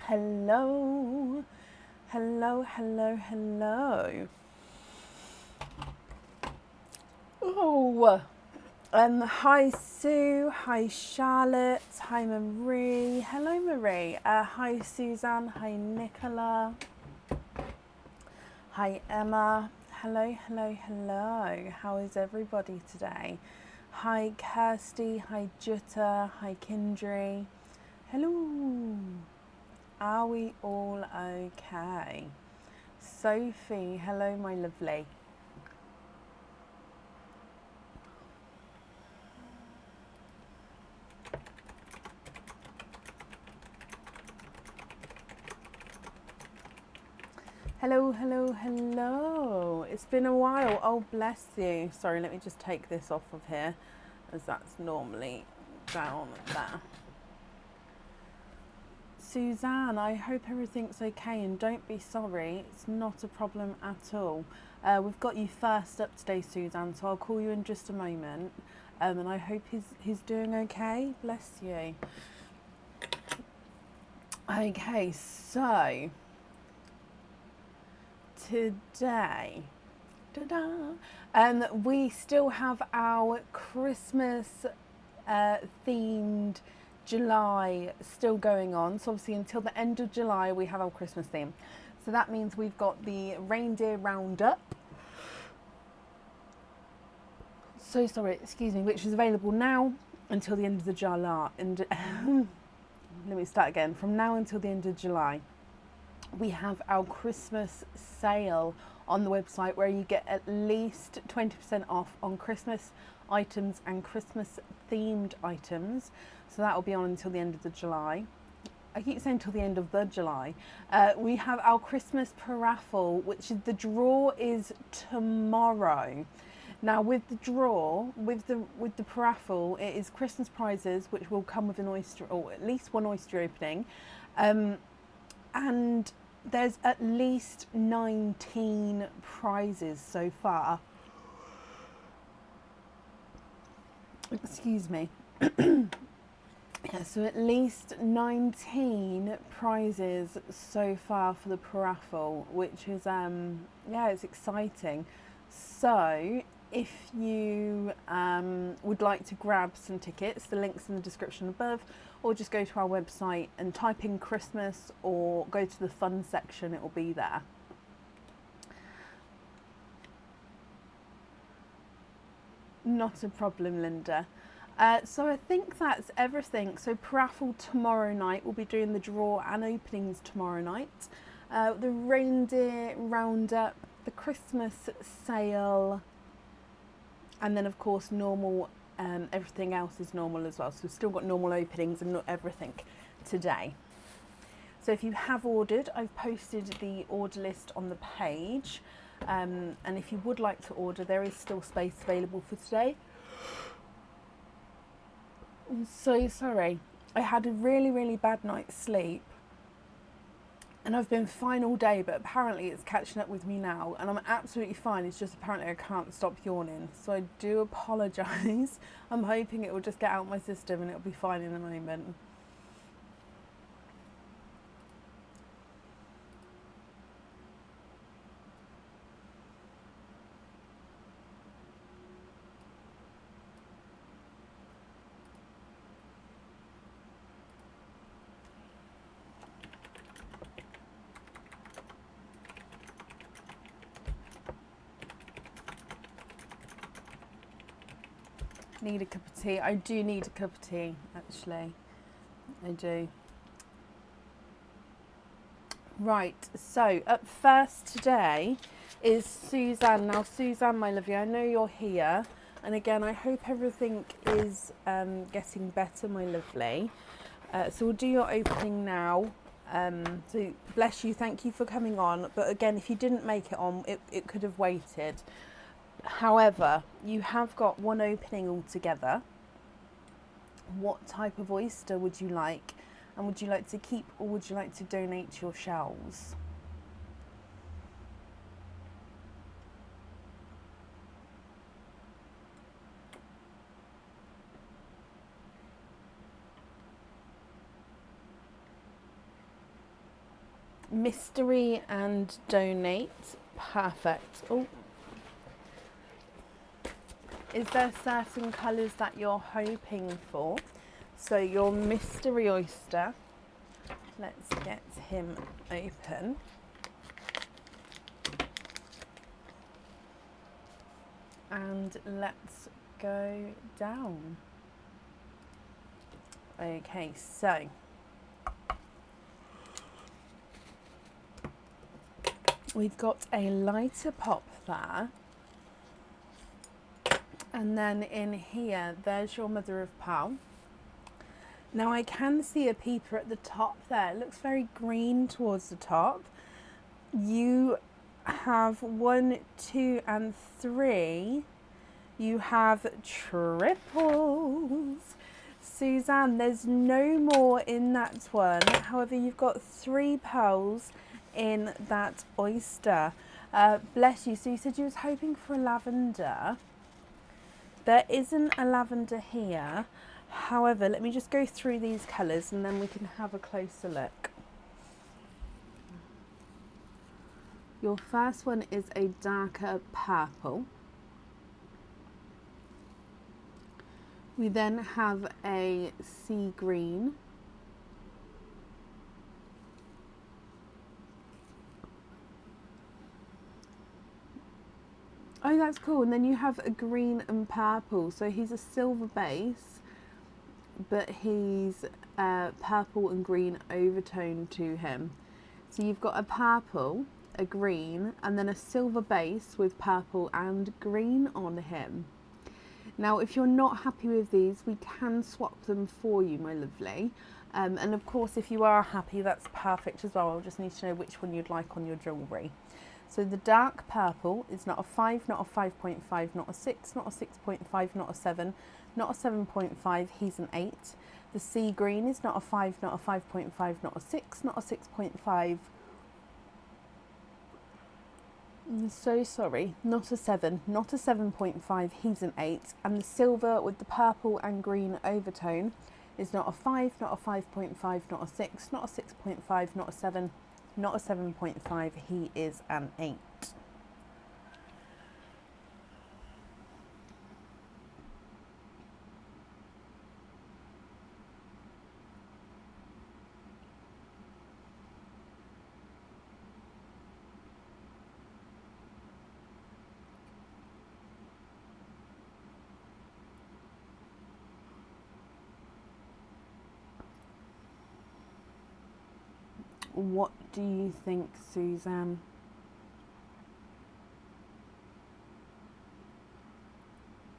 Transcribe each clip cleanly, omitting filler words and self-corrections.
Hello, hello, hello, hello. Oh, hi Sue, hi Charlotte, hi Marie. Hello Marie. Hi Suzanne, hi Nicola, hi Emma. Hello, hello, hello. How is everybody today? Hi Kirsty, hi Jutta, hi Kindry. Hello. Are we all okay? Sophie, hello my lovely. Hello, hello, hello. It's been a while. Oh, bless you. Sorry, let me just take this off of here, as that's normally down there. Suzanne, I hope everything's okay and don't be sorry. It's not a problem at all. We've got you first up today, Suzanne, so I'll call you in just a moment. And I hope he's doing okay. Bless you. Okay, so today, we still have our Christmas themed July still going on. So obviously until the end of July we have our Christmas theme. So that means we've got the Reindeer Roundup. So sorry, excuse me, which is available now until the end of the July. And let me start again. From now until the end of July, we have our Christmas sale on the website where you get at least 20% off on Christmas items and Christmas themed items. So that will be on until the end of the July. I keep saying till the end of the July. We have our Christmas paraffle, which is the draw is tomorrow. Now with the draw, with the paraffle, it is Christmas prizes which will come with an oyster, or at least one oyster opening. And there's at least 19 prizes so far. Excuse me. Yeah, so at least 19 prizes so far for the paraffle, which is, yeah, it's exciting. So if you would like to grab some tickets, the link's in the description above, or just go to our website and type in Christmas or go to the fun section, it will be there. Not a problem, Linda. So I think that's everything. So paraffle tomorrow night, we'll be doing the draw and openings tomorrow night. The Reindeer Roundup, the Christmas sale, and then of course normal, everything else is normal as well. So we've still got normal openings and not everything today. So if you have ordered, I've posted the order list on the page. And if you would like to order, there is still space available for today. I'm so sorry. I had a really, really bad night's sleep. And I've been fine all day, but apparently it's catching up with me now. And I'm absolutely fine. It's just apparently I can't stop yawning. So I do apologise. I'm hoping it will just get out of my system and it'll be fine in a moment. Need a cup of tea. I do need a cup of tea, actually. I do. Right, so up first today is Suzanne. Now Suzanne, my lovely, I know you're here. And again, I hope everything is getting better, my lovely. So we'll do your opening now. So bless you, thank you for coming on. But again, if you didn't make it on, it could have waited. However, you have got one opening altogether. What type of oyster would you like? And would you like to keep or would you like to donate your shells? mystery and donate. Perfect. Oh, is there certain colours that you're hoping for? So your mystery oyster, let's get him open. And let's go down. Okay, so we've got a lighter pop there. And then in here, there's your mother of pearl. Now I can see a peeper at the top there. It looks very green towards the top. You have 1, 2, and 3. You have triples. Suzanne, there's no more in that one. However, you've got 3 pearls in that oyster. Bless you. So you said you was hoping for a lavender. There isn't a lavender here. However, let me just go through these colours and then we can have a closer look. Your first one is a darker purple. We then have a sea green. Oh, that's cool. And then you have a green and purple. So he's a silver base, but he's purple and green overtone to him. So you've got a purple, a green, and then a silver base with purple and green on him. Now, if you're not happy with these, we can swap them for you, my lovely. And of course, if you are happy, that's perfect as well. I'll just need to know which one you'd like on your jewellery. So the dark purple is not a 5, not a 5.5, not a 6, not a 6.5, not a 7, not a 7.5, he's an 8. The sea green is not a 5, not a 5.5, not a 6, not a 6.5. I'm so sorry, not a 7, not a 7.5, he's an 8. And the silver with the purple and green overtone is not a 5, not a 5.5, not a 6, not a 6.5, not a 7, not a 7.5, he is an 8. What do you think, Suzanne?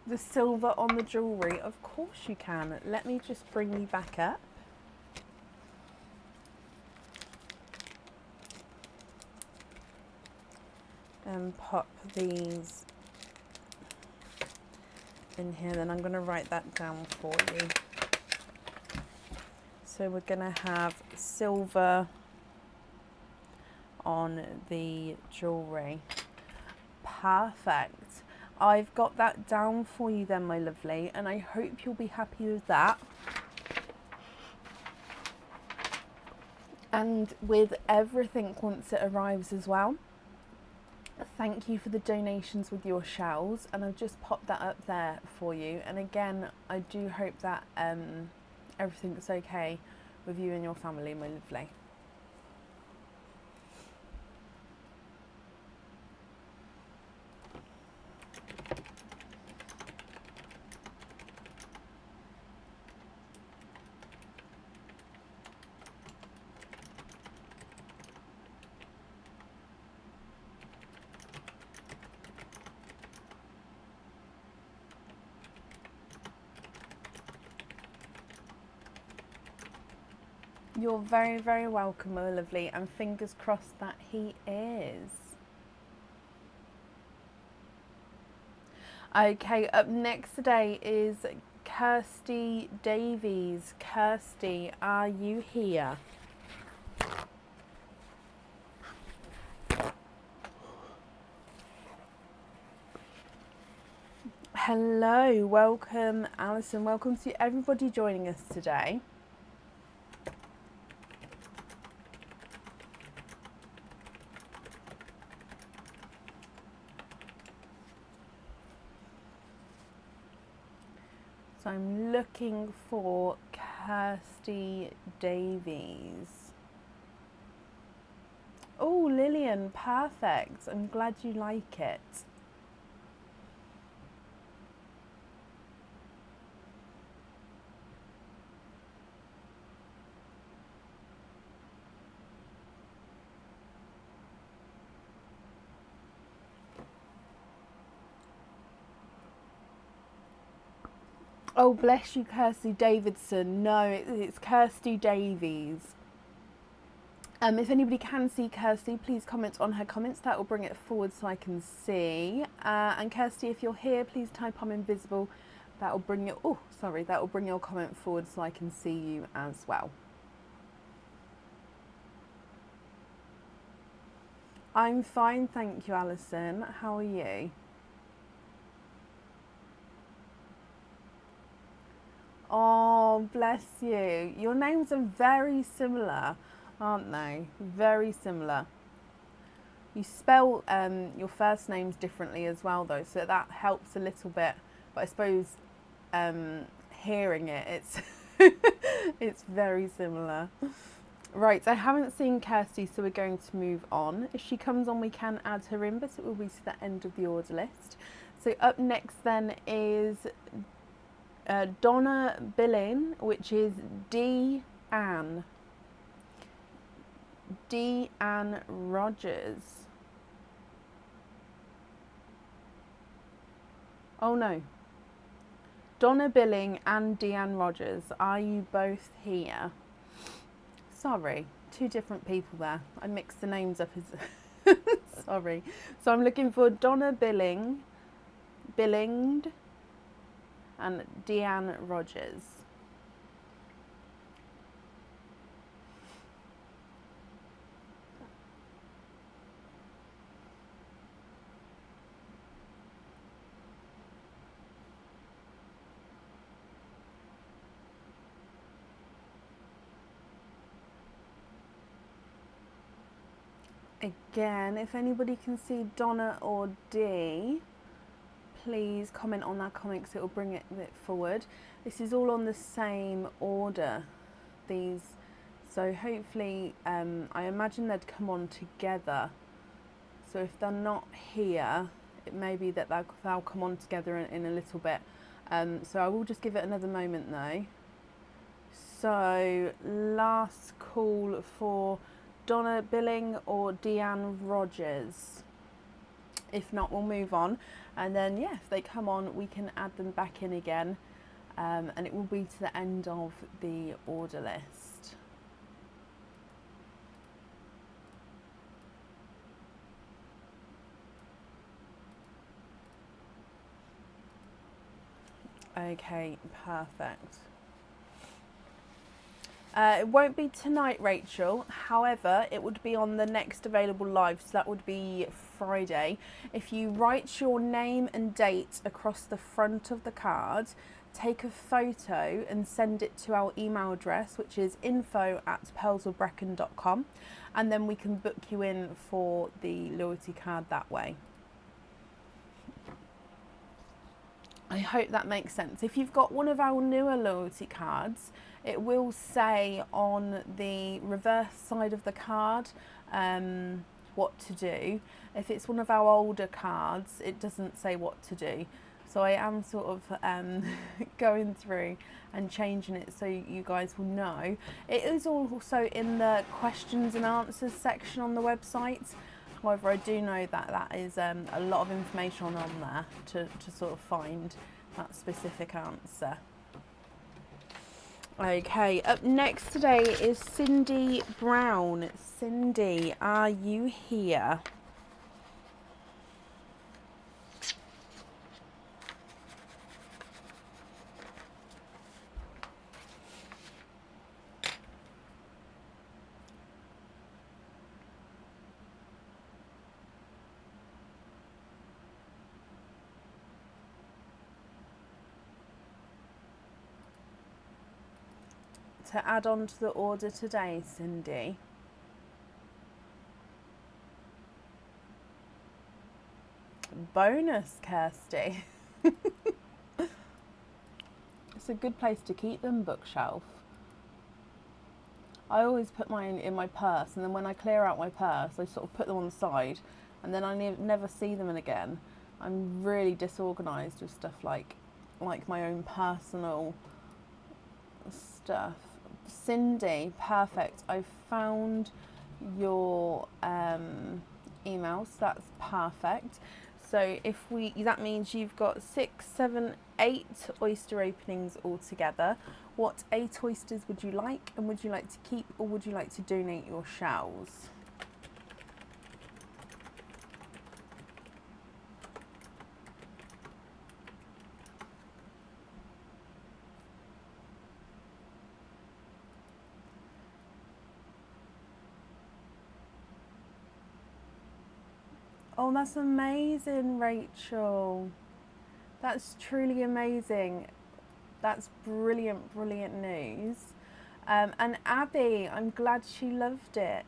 The silver on the jewellery? Of course you can. Let me just bring you back up. And pop these in here. Then I'm going to write that down for you. So we're going to have silver on the jewellery. Perfect. I've got that down for you then, my lovely, and I hope you'll be happy with that. And with everything once it arrives as well. Thank you for the donations with your shells, and I've just popped that up there for you. And again, I do hope that everything's okay with you and your family, my lovely. You're very, very welcome, my lovely, and fingers crossed that he is. Okay, up next today is Kirsty Davies. Kirsty, are you here? Hello, welcome Alison, welcome to everybody joining us today. So I'm looking for Kirsty Davies. Oh, Lillian, perfect. I'm glad you like it. Oh, bless you, Kirsty Davidson. No, it's Kirsty Davies. If anybody can see Kirsty, please comment on her comments. That will bring it forward so I can see. And Kirsty, if you're here, please type I'm invisible. That will bring your, oh, sorry, that will bring your comment forward so I can see you as well. I'm fine, thank you, Alison. How are you? Oh, bless you. Your names are very similar, aren't they? Very similar. You spell your first names differently as well, though, so that helps a little bit. But I suppose hearing it, it's it's very similar. Right, I haven't seen Kirsty, so we're going to move on. If she comes on, we can add her in, but it will be to the end of the order list. So up next then is Donna Billing, which is D. Ann Rogers. Oh no. Donna Billing and Deanne Rogers, are you both here? Sorry, two different people there. I mixed the names up as sorry. So I'm looking for Donna Billinged and Deanne Rogers. Again, if anybody can see Donna or Dee, please comment on that comment because it will bring it forward. This is all on the same order, these, so hopefully I imagine they'd come on together. So if they're not here, it may be that they'll come on together in a little bit. So I will just give it another moment though. So last call for Donna Billing or Deanne Rogers. If not, we'll move on. And then, yeah, if they come on, we can add them back in again. And it will be to the end of the order list. Okay, perfect. It won't be tonight, Rachel. However, it would be on the next available live, so that would be Friday. If you write your name and date across the front of the card, take a photo and send it to our email address, which is info@pearlswillbrecon.com, and then we can book you in for the loyalty card that way. I hope that makes sense. If you've got one of our newer loyalty cards, it will say on the reverse side of the card what to do. If it's one of our older cards, it doesn't say what to do. So I am sort of going through and changing it so you guys will know. It is also in the questions and answers section on the website. However, I do know that that is a lot of information on there to sort of find that specific answer. Okay, up next today is Cindy Brown. Cindy, are you here? To add on to the order today, Cindy. Bonus, Kirsty. a good place to keep them, bookshelf. I always put mine in my purse, and then when I clear out my purse, I sort of put them on the side, and then I never see them again. I'm really disorganised with stuff like my own personal stuff. Cindy, perfect. I've found your emails. That's perfect. So that means you've got 6, 7, 8 oyster openings altogether. What 8 oysters would you like, and would you like to keep, or would you like to donate your shells? Oh, that's amazing, Rachel. That's truly amazing. That's brilliant, brilliant news. And Abby, I'm glad she loved it.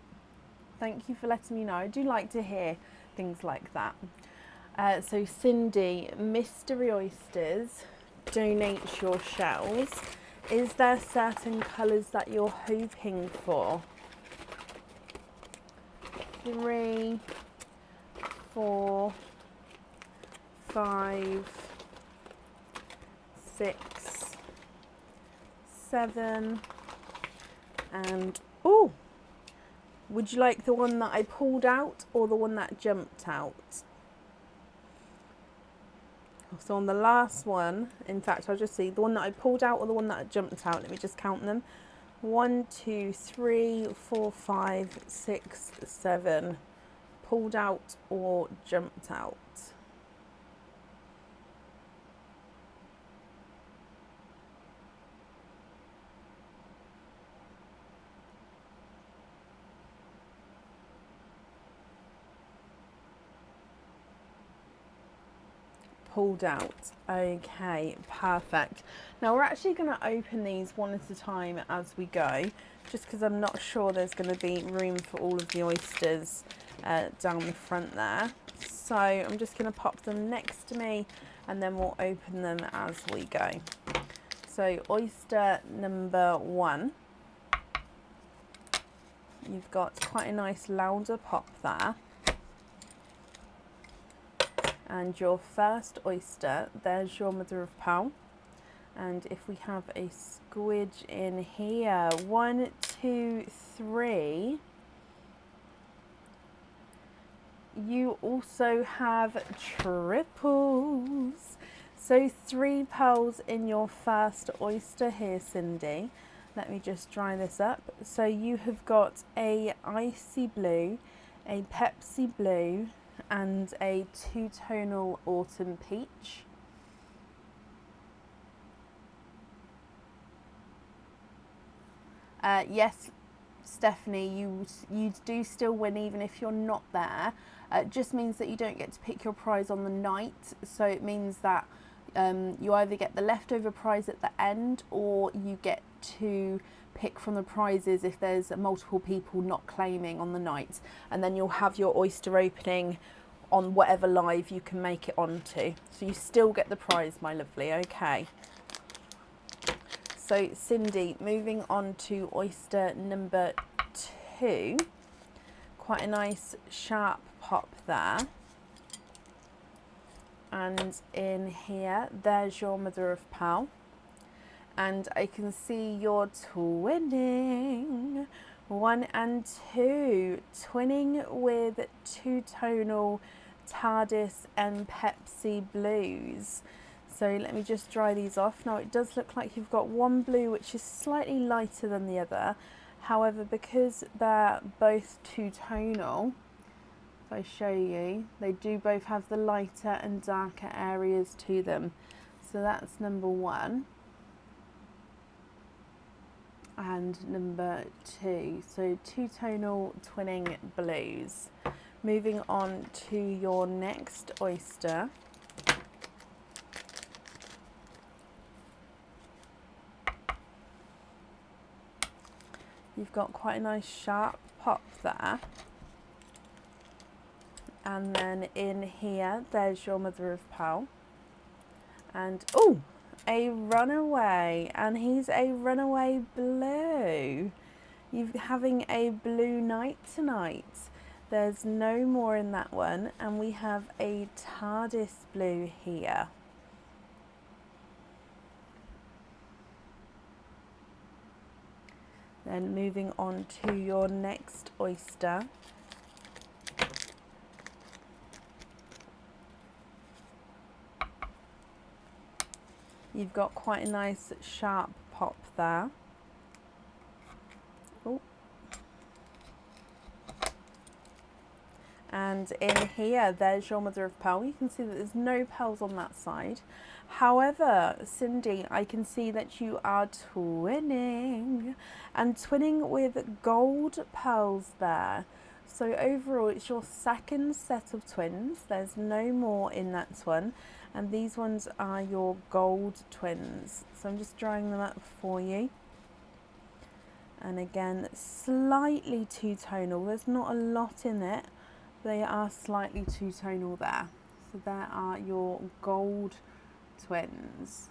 Thank you for letting me know. I do like to hear things like that. So Cindy, Mystery Oysters donates your shells. Is there certain colours that you're hoping for? 3, 4, 5, 6, 7, and oh, would you like the one that I pulled out or the one that jumped out? So on the last one, in fact, I'll just see the one that I pulled out or the one that jumped out. Let me just count them. 1, 2, 3, 4, 5, 6, 7. Pulled out or jumped out. Pulled out. Okay, perfect. Now we're actually going to open these one at a time as we go, just because I'm not sure there's going to be room for all of the oysters down the front there. So I'm just going to pop them next to me, and then we'll open them as we go. So oyster number 1. You've got quite a nice louder pop there. And your first oyster, there's your mother of pearl. And if we have a squidge in here, 1, 2, 3. You also have triples. So 3 pearls in your first oyster here, Cindy. Let me just dry this up. So you have got a icy blue, a Pepsi blue, and a 2-tonal autumn peach. Yes, Stephanie, you do still win even if you're not there. It just means that you don't get to pick your prize on the night. So it means that you either get the leftover prize at the end, or you get to pick from the prizes if there's multiple people not claiming on the night, and then you'll have your oyster opening on whatever live you can make it onto. So you still get the prize, my lovely. Okay. So Cindy, moving on to oyster number 2. Quite a nice sharp pop there. And in here, there's your mother of pearl. And I can see you're twinning. 1 and 2. Twinning with 2-tonal TARDIS and Pepsi blues. So let me just dry these off. Now it does look like you've got one blue which is slightly lighter than the other. However, because they're both 2-tonal, if I show you, they do both have the lighter and darker areas to them. So that's number 1 and number 2. So 2-tonal twinning blues. Moving on to your next oyster. You've got quite a nice sharp pop there. And then in here, there's your mother of pearl. And, oh, a runaway, and he's a runaway blue. You're having a blue night tonight. There's no more in that one, and we have a TARDIS blue here. Then moving on to your next oyster. You've got quite a nice sharp pop there. Oh. And in here, there's your mother of pearl. You can see that there's no pearls on that side. However, Cindy, I can see that you are twinning, and twinning with gold pearls there. So overall, it's your second set of twins. There's no more in that one. And these ones are your gold twins. So I'm just drying them up for you. And again, slightly two-tonal. There's not a lot in it. They are slightly two-tonal there. So there are your gold twins.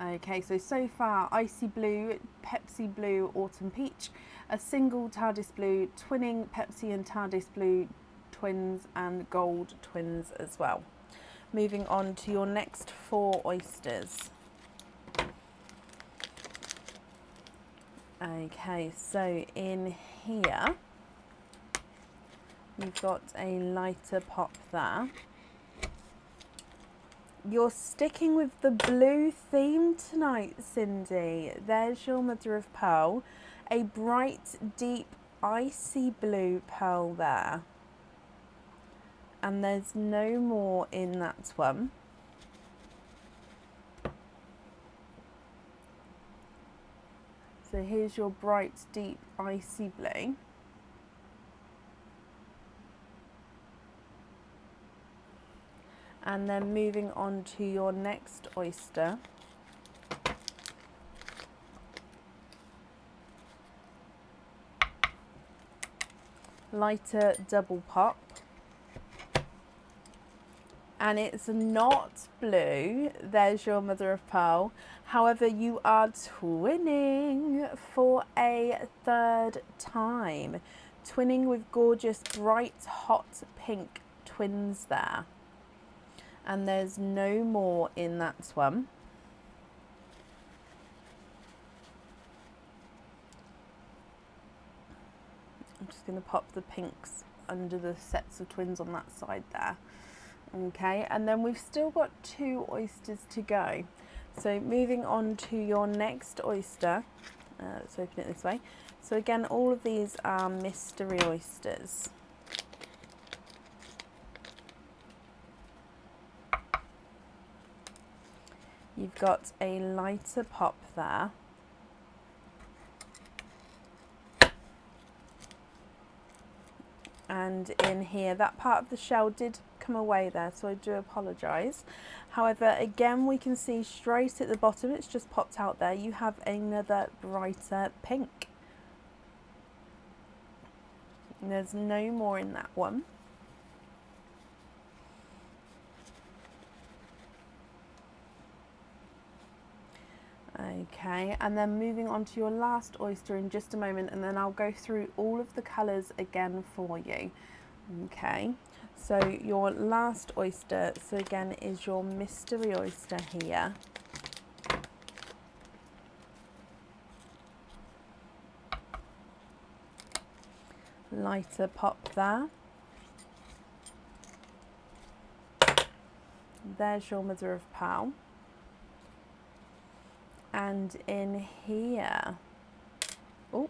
Okay, so far, Icy Blue, Pepsi Blue, Autumn Peach, a single TARDIS Blue, twinning Pepsi and TARDIS Blue twins, and gold twins as well. Moving on to your next 4 oysters. Okay, so in here, you've got a lighter pop there. You're sticking with the blue theme tonight, Cindy. There's your mother of pearl. A bright, deep, icy blue pearl there. And there's no more in that one. So here's your bright, deep, icy blue. And then moving on to your next oyster. Lighter double pop. And it's not blue. There's your mother of pearl. However, you are twinning for a 3rd time. Twinning with gorgeous, bright, hot pink twins there. And there's no more in that one. I'm just going to pop the pinks under the sets of twins on that side there. Okay, and then we've still got 2 oysters to go. So moving on to your next oyster. Let's open it this way. So again, all of these are mystery oysters. You've got a lighter pop there. And in here, that part of the shell did come away there, so I do apologise. However, again, we can see straight at the bottom, it's just popped out there, you have another brighter pink. And there's no more in that one. Okay, and then moving on to your last oyster in just a moment, and then I'll go through all of the colours again for you. Okay, so your last oyster, so again, is your mystery oyster here. Lighter pop there. There's your mother of pearl. And in here, oh,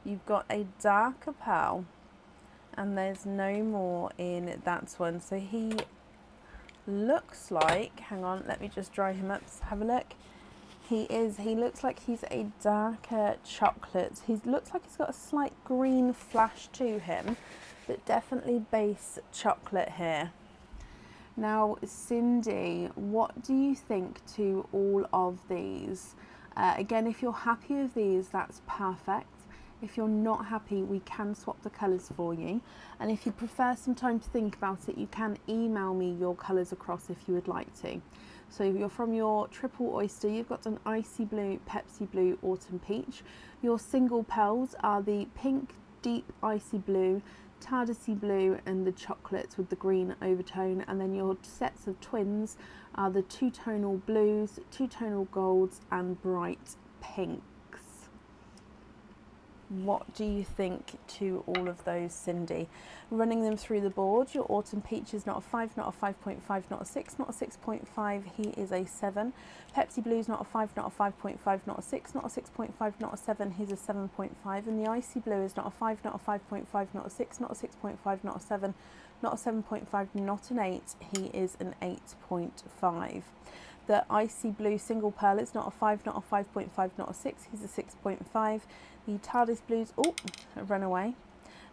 you've got a darker pearl, and there's no more in that one. So he looks like, hang on, let me just dry him up, have a look. He looks like he's a darker chocolate. He looks like he's got a slight green flash to him, but definitely base chocolate here. Now, Cindy, what do you think to all of these? Again, if you're happy with these, that's perfect. If you're not happy, we can swap the colours for you. And if you prefer some time to think about it, you can email me your colours across if you would like to. So you're from your triple oyster, you've got an icy blue, Pepsi blue, autumn peach. Your single pearls are the pink, deep icy blue, Tardisy blue and the chocolates with the green overtone, and then your sets of twins are the two-tonal blues, two-tonal golds and bright pinks. What do you think to all of those, Cindy? Running them through the board, your autumn peach is not a 5, not a 5.5, not a 6, not a 6.5, he is a 7. Pepsi blue is not a 5, not a 5.5, not a 6, not a 6.5, not a 7, he's a 7.5. And the icy blue is not a 5, not a 5.5, not a 6, not a 6.5, not a 7, not a 7.5, not an 8, he is an 8.5. The icy blue single pearl is not a 5, not a 5.5, not a 6, he's a 6.5. The TARDIS blues, oh, run away.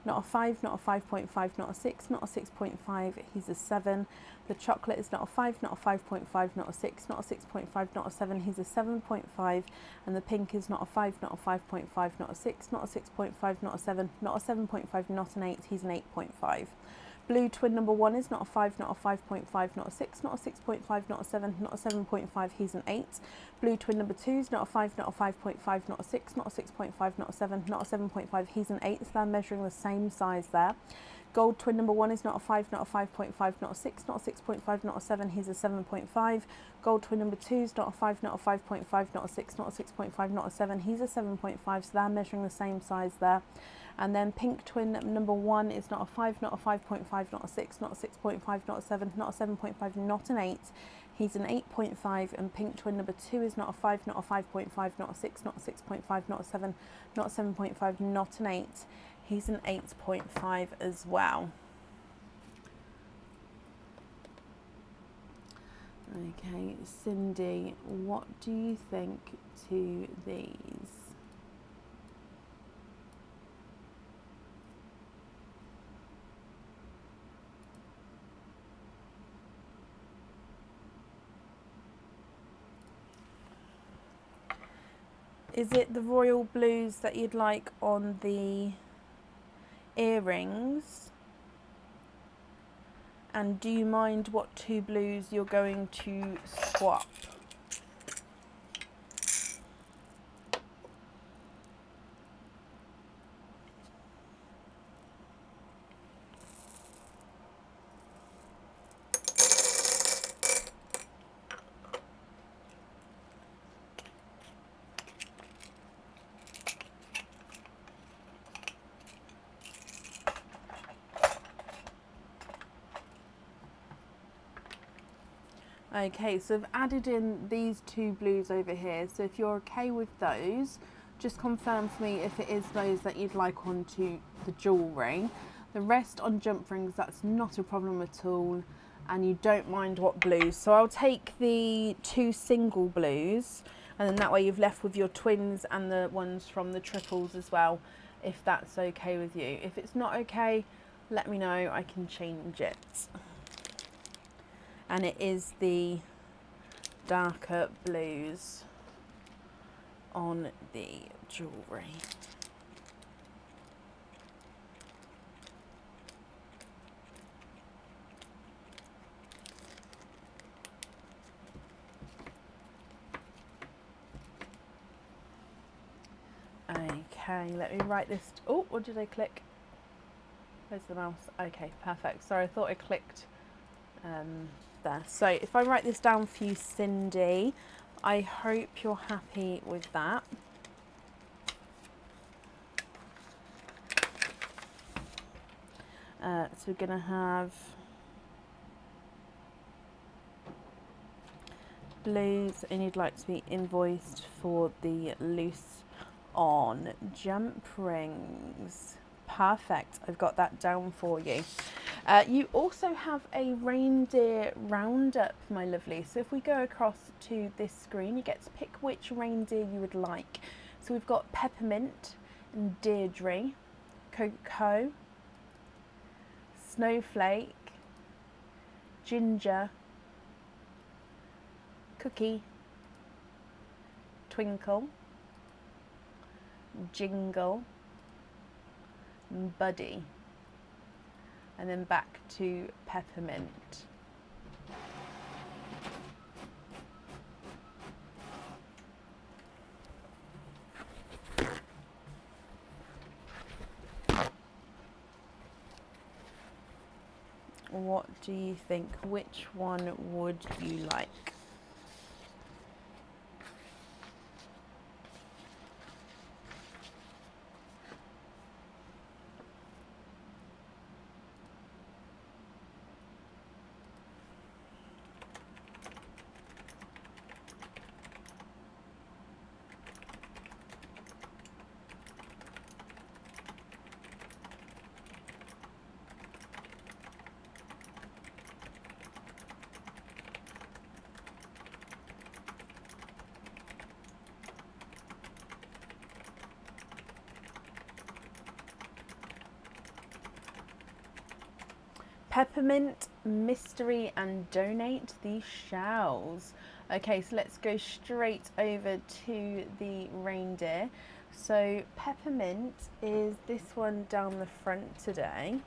Not a 5, not a 5.5, not a 6, not a 6.5, he's a 7. The chocolate is not a 5, not a 5.5, not a 6, not a 6.5, not a 7, he's a 7.5. And the pink is not a 5, not a 5.5, not a 6, not a 6.5, not a 7, not a 7.5, not an 8, he's an 8.5. Blue twin number 1 is not a 5, not a 5.5, not a 6, not a 6.5, not a 7, not a 7.5, he's an 8. Blue twin number 2 is not a 5, not a 5.5, not a 6, not a 6.5, not a 7, not a 7.5, he's an 8. So they're measuring the same size there. Gold twin number 1 is not a 5, not a 5.5, not a 6, not a 6.5, not a 7, he's a 7.5. Gold twin number 2 is not a 5, not a 5.5, not a 6, not a 6.5, not a 7, he's a 7.5. So they're measuring the same size there. And then pink twin number 1 is not a 5, not a 5.5, not a 6, not a 6.5, not a 7, not a 7.5, not an 8. He's an 8.5. And pink twin number 2 is not a 5, not a 5.5, not a 6, not a 6.5, not a 7, not a 7.5, not an 8. He's an 8.5 as well. Okay, Cindy, what do you think to these? Is it the royal blues that you'd like on the earrings? And do you mind what 2 blues you're going to swap? Okay, so I've added in these 2 blues over here. So if you're okay with those, just confirm for me if it is those that you'd like onto the jewellery. The rest on jump rings, that's not a problem at all. And you don't mind what blues. So I'll take the 2 single blues, and then that way you've left with your twins and the ones from the triples as well, if that's okay with you. If it's not okay, let me know, I can change it. And it is the darker blues on the jewellery. Okay, let me write this. Oh, what did I click? Where's the mouse? Okay, perfect. Sorry, I thought I clicked there. So if I write this down for you, Cindy, I hope you're happy with that. So we're going to have blues, and you'd like to be invoiced for the loose on jump rings. Perfect, I've got that down for you. You also have a Reindeer Roundup, my lovely. So if we go across to this screen, you get to pick which reindeer you would like. So we've got Peppermint and Deirdre, Coco, Snowflake, Ginger, Cookie, Twinkle, Jingle, Buddy, and then back to Peppermint. What do you think? Which one would you like? Peppermint, mystery, and donate the shells. Okay, so let's go straight over to the reindeer. So Peppermint is this one down the front today.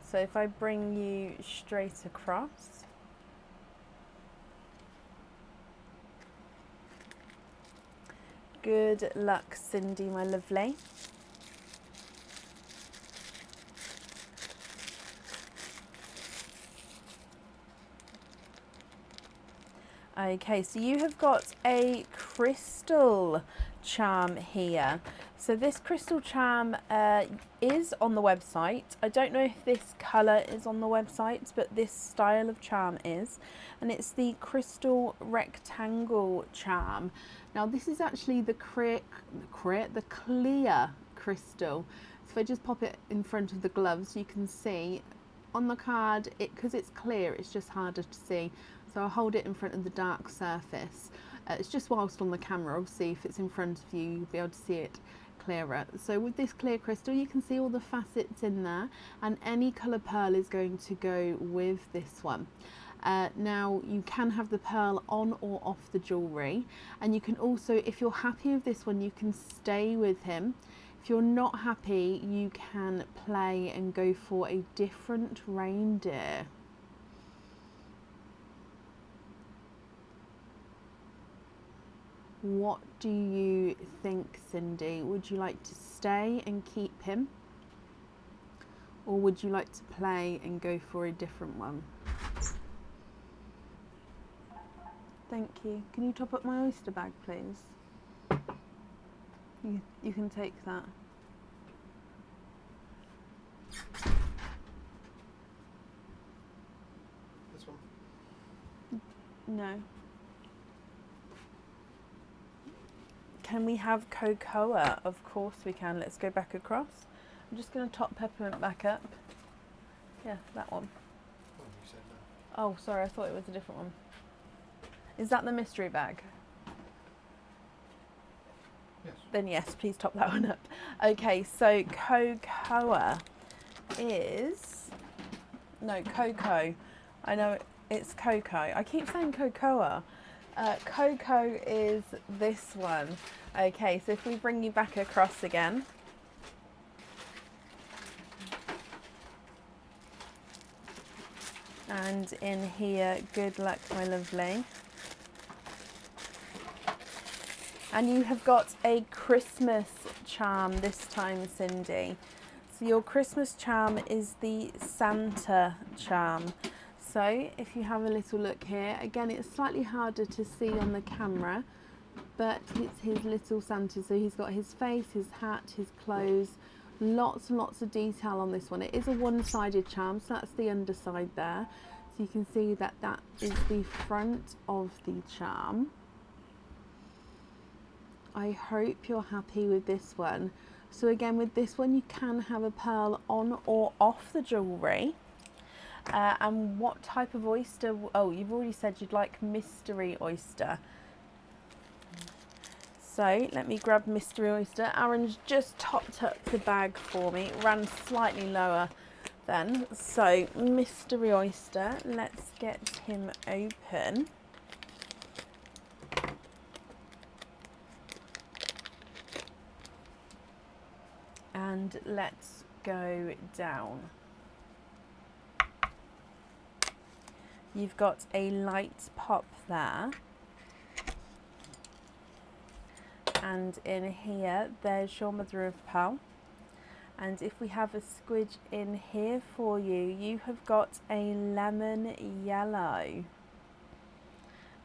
So if I bring you straight across. Good luck, Cindy, my lovely. Okay, so you have got a crystal charm here. So this crystal charm is on the website. I don't know if this colour is on the website, but this style of charm is. And it's the crystal rectangle charm. Now this is actually the clear crystal. So if I just pop it in front of the gloves, you can see on the card, because it's clear, it's just harder to see. So I'll hold it in front of the dark surface. It's just whilst on the camera, obviously if it's in front of you, you'll be able to see it clearer. So with this clear crystal, you can see all the facets in there, and any colour pearl is going to go with this one. Now you can have the pearl on or off the jewellery, and you can also, if you're happy with this one, you can stay with him. If you're not happy, you can play and go for a different reindeer. What do you think, Cindy? Would you like to stay and keep him? Or would you like to play and go for a different one? Thank you. Can you top up my oyster bag, please? You can take that. This one? No. Can we have cocoa? Of course we can. Let's go back across. I'm just going to top Peppermint back up. Yeah, that one. Oh, you said no. Oh, sorry, I thought it was a different one. Is that the mystery bag? Yes. Then yes, please top that one up. Okay, so cocoa is... No, cocoa. I know it's cocoa. I keep saying cocoa. Cocoa is this one. Okay, so if we bring you back across again. And in here, good luck, my lovely. And you have got a Christmas charm this time, Cindy. So your Christmas charm is the Santa charm. So if you have a little look here, again, it's slightly harder to see on the camera, but it's his little Santa. So he's got his face, his hat, his clothes, lots and lots of detail on this one. It is a one-sided charm, so that's the underside there. So you can see that that is the front of the charm. I hope you're happy with this one. So again, with this one, you can have a pearl on or off the jewellery. And what type of oyster? Oh, you've already said you'd like mystery oyster. So let me grab mystery oyster. Aaron's just topped up the bag for me. It ran slightly lower then. So mystery oyster, let's get him open. And And let's go down. You've got a light pop there. And in here, there's your mother of pearl. And if we have a squidge in here for you, you have got a lemon yellow.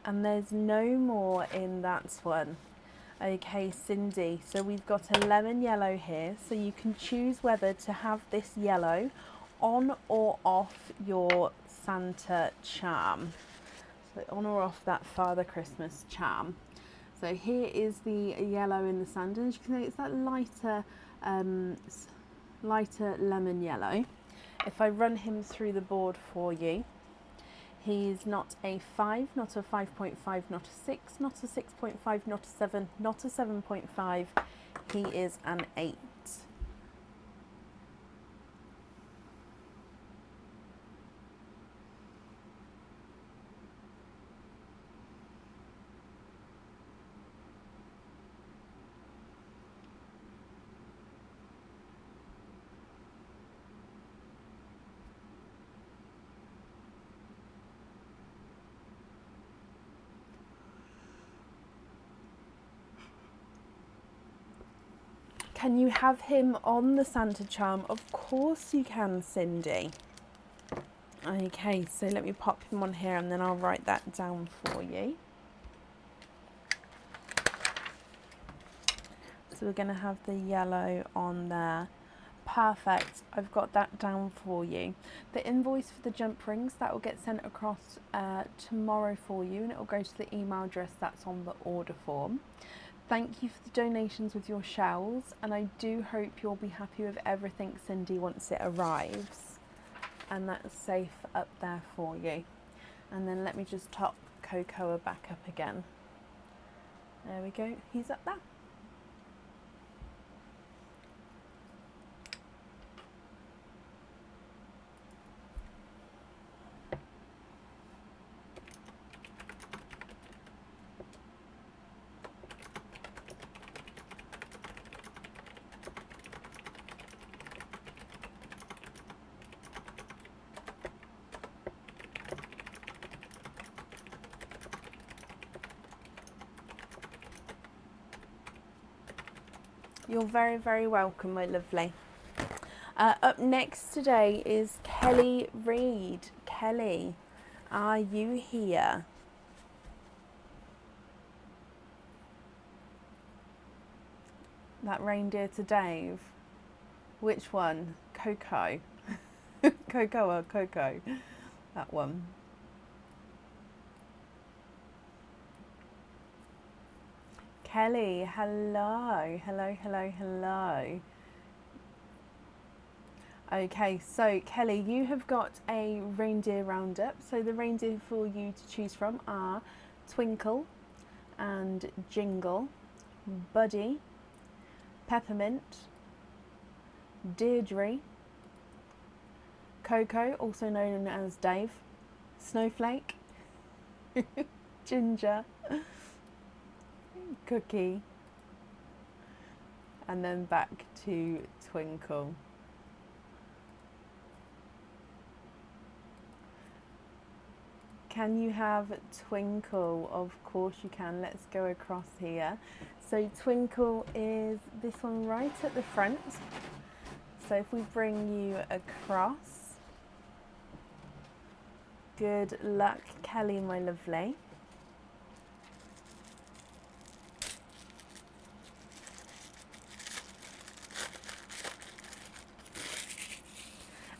And there's no more in that one. Okay, Cindy, so we've got a lemon yellow here. So you can choose whether to have this yellow on or off your Santa charm. So on or off that Father Christmas charm. So here is the yellow in the sand, and as you can see, it's that lighter lemon yellow. If I run him through the board for you, he's not a 5, not a 5.5, not a 6, not a 6.5, not a 7, not a 7.5. He is an 8. Can you have him on the Santa charm? Of course you can, Cindy. Okay, so let me pop him on here and then I'll write that down for you. So we're going to have the yellow on there. Perfect, I've got that down for you. The invoice for the jump rings, that will get sent across tomorrow for you, and it will go to the email address that's on the order form. Thank you for the donations with your shells, and I do hope you'll be happy with everything, Cindy, once it arrives. And that's safe up there for you. And then let me just top Cocoa back up again. There we go, he's up there. You're very, very welcome, my lovely. Up next today is Kelly Reid. Kelly, are you here? That reindeer to Dave. Which one? Coco. Coco or Coco? That one. Kelly, hello, hello, hello, hello. Okay, so Kelly, you have got a Reindeer Roundup. So the reindeer for you to choose from are Twinkle and Jingle, Buddy, Peppermint, Deirdre, Coco, also known as Dave, Snowflake, Ginger, Cookie, and then back to Twinkle. Can you have Twinkle? Of course you can. Let's go across here. So Twinkle is this one right at the front. So if we bring you across, good luck, Kelly, my lovely.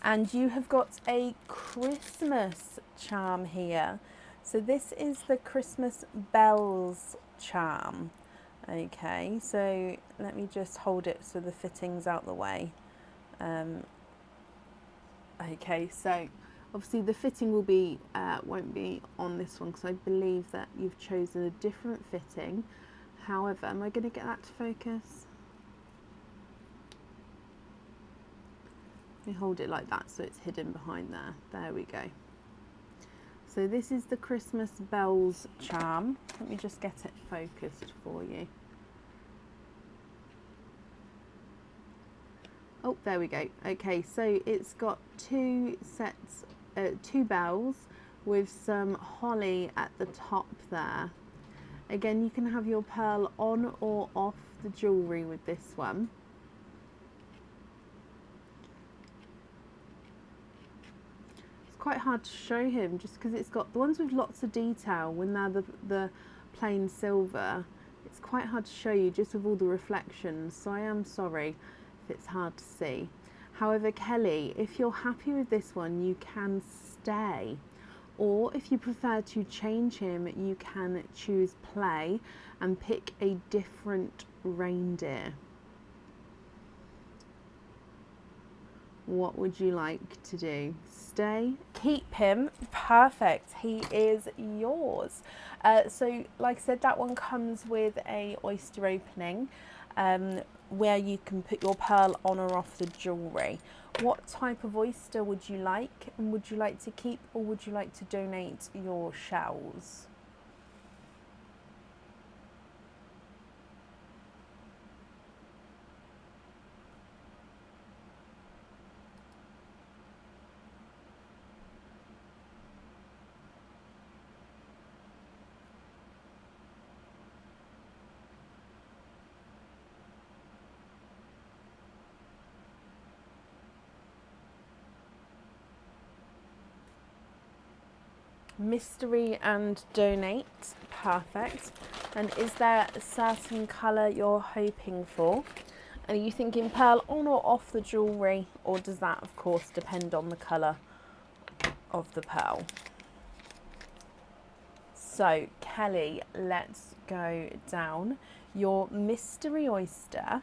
And you have got a Christmas charm here. So this is the Christmas bells charm. Okay, so let me just hold it so the fitting's out the way. Okay, so obviously the fitting will be won't be on this one because I believe that you've chosen a different fitting. However, am I going to get that to focus? Let me hold it like that so it's hidden behind there. There we go. So this is the Christmas bells charm. Let me just get it focused for you. There we go. Okay, so it's got two sets, two bells with some holly at the top there. Again, you can have your pearl on or off the jewellery with this one. It's quite hard to show him just because it's got the ones with lots of detail when they're the plain silver. It's quite hard to show you just with all the reflections, so I am sorry if it's hard to see. However, Kelly, if you're happy with this one, you can stay. Or if you prefer to change him, you can choose play and pick a different reindeer. What would you like to do? Stay? Keep him? Perfect. He is yours. So like I said, that one comes with a oyster opening where you can put your pearl on or off the jewellery. What type of oyster would you like? And would you like to keep or would you like to donate your shells? Mystery and donate. Perfect. And is there a certain colour you're hoping for? And are you thinking pearl on or off the jewellery, or does that of course depend on the colour of the pearl? So Kelly, let's go down your mystery oyster.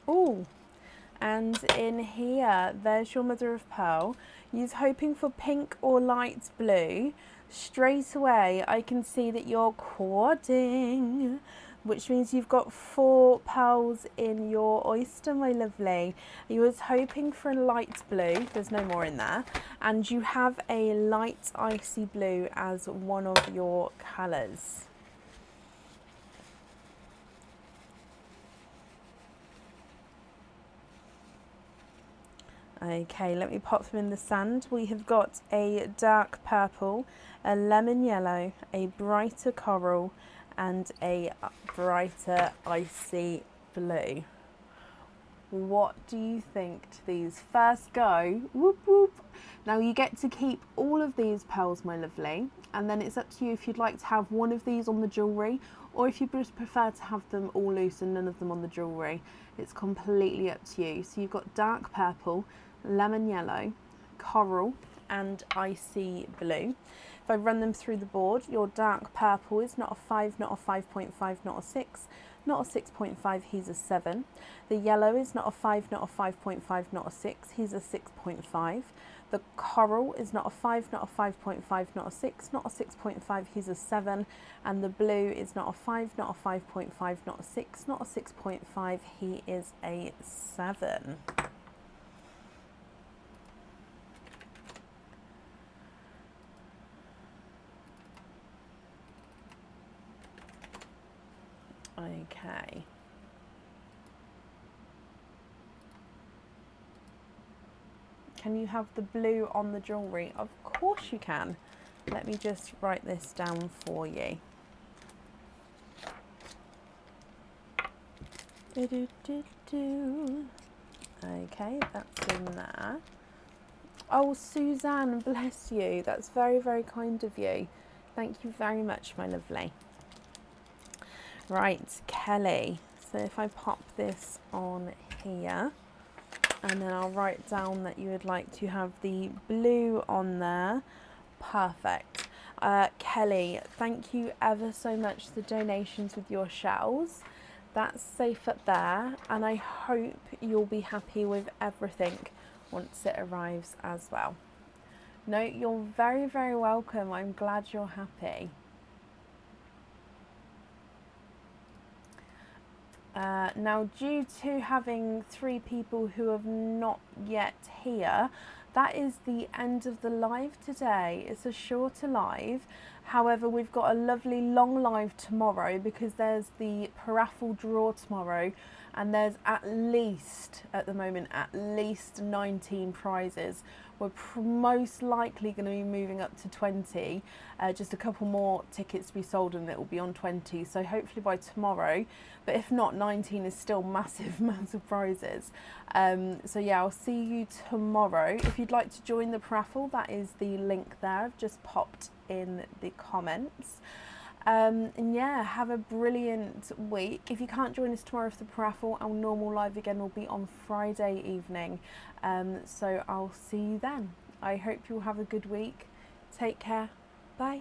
Ooh. And in here, there's your mother of pearl. You're hoping for pink or light blue. Straight away, I can see that you're quadding, which means you've got 4 pearls in your oyster, my lovely. You was hoping for a light blue. There's no more in there. And you have a light icy blue as one of your colours. Okay, let me pop them in the sand. We have got a dark purple, a lemon yellow, a brighter coral, and a brighter icy blue. What do you think to these? First go, whoop whoop. Now you get to keep all of these pearls, my lovely, and then it's up to you if you'd like to have one of these on the jewellery or if you just prefer to have them all loose and none of them on the jewellery. It's completely up to you. So you've got dark purple, lemon yellow, coral and icy blue. If I run them through the board, your dark purple is not a 5, not a 5.5, not a 6, not a 6.5, he's a 7. The yellow is not a 5, not a 5.5, not a 6, he's a 6.5. The coral is not a 5, not a 5.5, not a 6, not a 6.5, he's a 7. And the blue is not a 5, not a 5.5, not a 6, not a 6.5, he is a 7. Okay. Can you have the blue on the jewellery? Of course you can. Let me just write this down for you. Okay, that's in there. Oh, Suzanne, bless you. That's very, very kind of you. Thank you very much, my lovely. Right, Kelly. So if I pop this on here, and then I'll write down that you would like to have the blue on there. Perfect. Kelly, thank you ever so much for the donations with your shells. That's safe up there, and I hope you'll be happy with everything once it arrives as well. No, you're very, very welcome. I'm glad you're happy. Now, due to having 3 people who have not yet here, that is the end of the live today. It's a shorter live. However, we've got a lovely long live tomorrow because there's the paraffle draw tomorrow, and there's at least, at the moment, at least 19 prizes. We're most likely going to be moving up to 20, just a couple more tickets to be sold and it will be on 20, so hopefully by tomorrow, but if not, 19 is still massive, massive prizes. So yeah, I'll see you tomorrow. If you'd like to join the paraffle, that is the link there, I've just popped in the comments. And yeah, have a brilliant week. If you can't join us tomorrow for the paraffle, our normal live again will be on Friday evening. So I'll see you then. I hope you'll have a good week. Take care. Bye.